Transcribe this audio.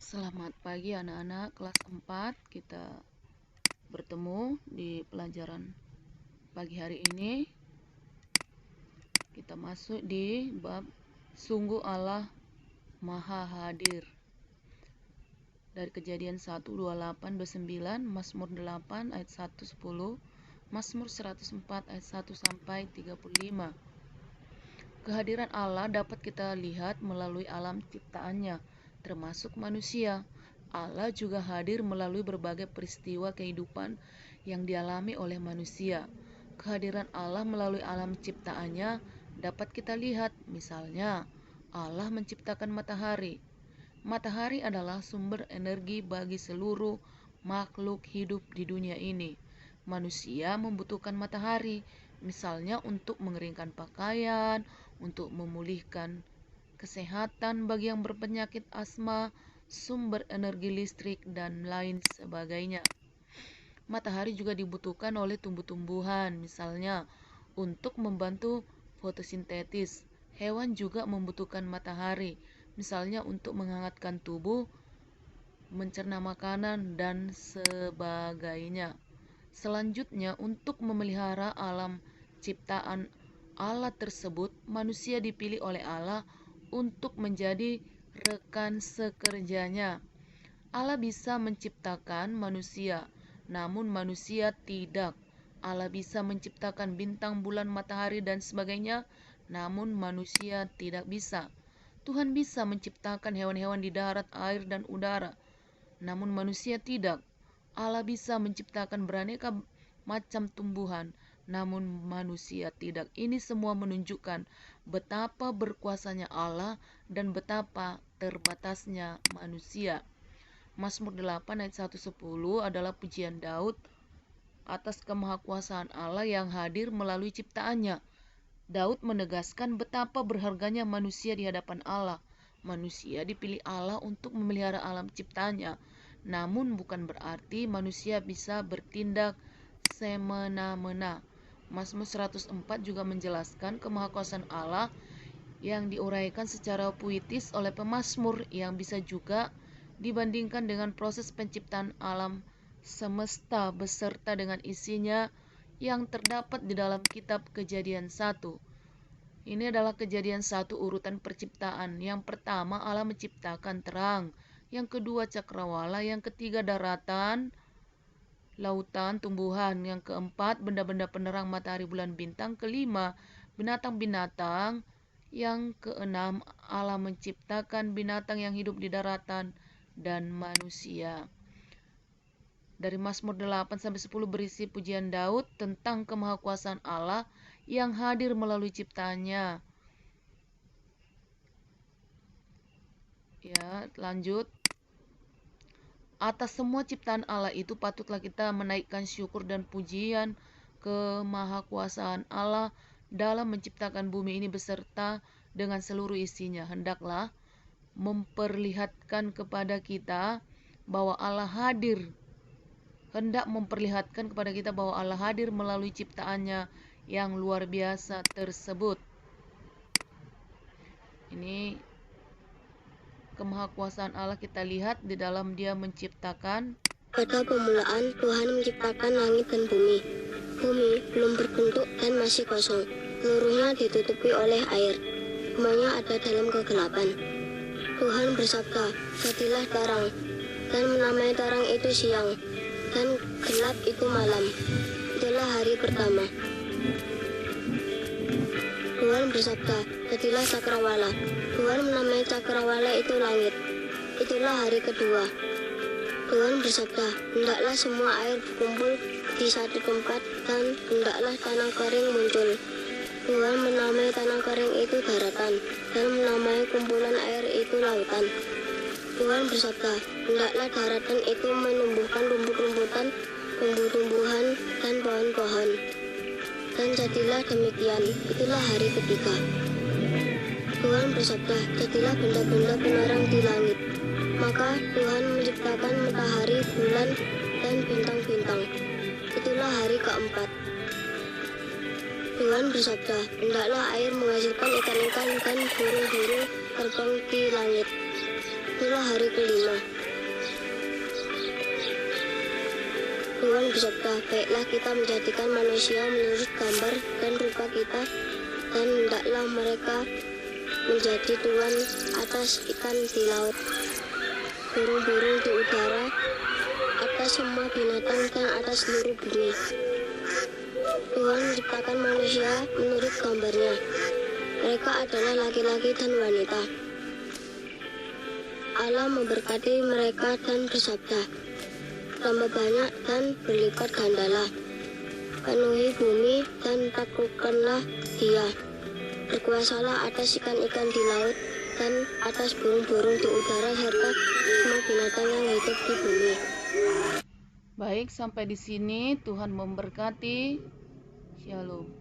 Selamat pagi anak-anak kelas 4. Kita bertemu di pelajaran pagi hari ini. Kita masuk di bab Sungguh Allah Maha Hadir. Dari Kejadian 1, 28, 29, Mazmur 8 ayat 1, 10, Mazmur 104 ayat 1 sampai 35. Kehadiran Allah dapat kita lihat melalui alam ciptaannya, termasuk manusia. Allah juga hadir melalui berbagai peristiwa kehidupan yang dialami oleh manusia. Kehadiran Allah melalui alam ciptaannya dapat kita lihat, misalnya Allah menciptakan matahari. Matahari adalah sumber energi bagi seluruh makhluk hidup di dunia ini. Manusia membutuhkan matahari, misalnya untuk mengeringkan pakaian, untuk memulihkan kesehatan bagi yang berpenyakit asma, sumber energi listrik, dan lain sebagainya. Matahari juga dibutuhkan oleh tumbuh-tumbuhan, misalnya untuk membantu fotosintesis. Hewan juga membutuhkan matahari, misalnya untuk menghangatkan tubuh, mencerna makanan, dan sebagainya. Selanjutnya, untuk memelihara alam ciptaan Allah tersebut, manusia dipilih oleh Allah untuk menjadi rekan sekerjanya. Allah bisa menciptakan manusia, namun manusia tidak. Allah bisa menciptakan bintang, bulan, matahari, dan sebagainya, namun manusia tidak bisa. Tuhan bisa menciptakan hewan-hewan di darat, air, dan udara, namun manusia tidak. Allah bisa menciptakan beraneka macam tumbuhan, namun manusia tidak. Ini semua menunjukkan betapa berkuasanya Allah dan betapa terbatasnya manusia. Mazmur 8 ayat 1-10 adalah pujian Daud atas kemahakuasaan Allah yang hadir melalui ciptaannya. Daud menegaskan betapa berharganya manusia di hadapan Allah. Manusia dipilih Allah untuk memelihara alam ciptaannya, namun bukan berarti manusia bisa bertindak semena-mena. Mazmur 104 juga menjelaskan kemahakuasaan Allah yang diuraikan secara puitis oleh pemazmur, yang bisa juga dibandingkan dengan proses penciptaan alam semesta beserta dengan isinya yang terdapat di dalam kitab Kejadian 1. Ini adalah Kejadian 1 urutan perciptaan. Yang pertama, Allah menciptakan terang. Yang kedua, cakrawala. Yang ketiga, daratan, lautan, tumbuhan. Yang keempat, benda-benda penerang, matahari, bulan, bintang. Kelima, binatang-binatang. Yang keenam, Allah menciptakan binatang yang hidup di daratan dan manusia. Dari Mazmur 8-10 berisi pujian Daud tentang kemahakuasaan Allah yang hadir melalui ciptaannya. Ya, lanjut. Atas semua ciptaan Allah itu patutlah kita menaikkan syukur dan pujian kemahakuasaan Allah dalam menciptakan bumi ini beserta dengan seluruh isinya. Hendaklah memperlihatkan kepada kita bahwa Allah hadir. Hendak memperlihatkan kepada kita bahwa Allah hadir melalui ciptaannya yang luar biasa tersebut. Ini kemahakuasaan Allah kita lihat di dalam Dia menciptakan. Pada permulaan Tuhan menciptakan langit dan bumi. Bumi belum berbentuk dan masih kosong. Seluruhnya ditutupi oleh air. Semuanya ada dalam kegelapan. Tuhan bersabda, jadilah terang, dan menamai terang itu siang, dan gelap itu malam. Itulah hari pertama. Tuhan bersabda, jadilah cakrawala. Tuhan menamai cakrawala itu langit. Itulah hari kedua. Tuhan bersabda, hendaklah semua air berkumpul di satu tempat, dan hendaklah tanah kering muncul. Tuhan menamai tanah kering itu daratan, dan menamai kumpulan air itu lautan. Tuhan bersabda, hendaklah daratan itu menumbuhkan rumput-rumputan, tumbuh-tumbuhan, dan pohon-pohon. Dan jadilah demikian. Itulah hari ketiga. Tuhan bersabda, jadilah benda-benda penerang di langit. Maka Tuhan menciptakan matahari, bulan, dan bintang-bintang. Itulah hari keempat. Tuhan bersabda, hendaklah air menghasilkan ikan-ikan dan burung-burung terbang di langit. Itulah hari kelima. Tuhan bersabda, baiklah kita menjadikan manusia menurut gambar dan rupa kita, dan hendaklah mereka menjadi tuan atas ikan di laut, burung-burung di udara, atas semua binatang dan atas seluruh bumi. Tuhan menciptakan manusia menurut gambarnya. Mereka adalah laki-laki dan wanita. Allah memberkati mereka dan bersabda, tambah banyak dan berlipat gandalah. Penuhi bumi dan taklukkanlah dia. Berkuasalah atas ikan-ikan di laut dan atas burung-burung di udara serta semua binatang yang hidup di bumi. Baik, sampai di sini Tuhan memberkati. Shalom.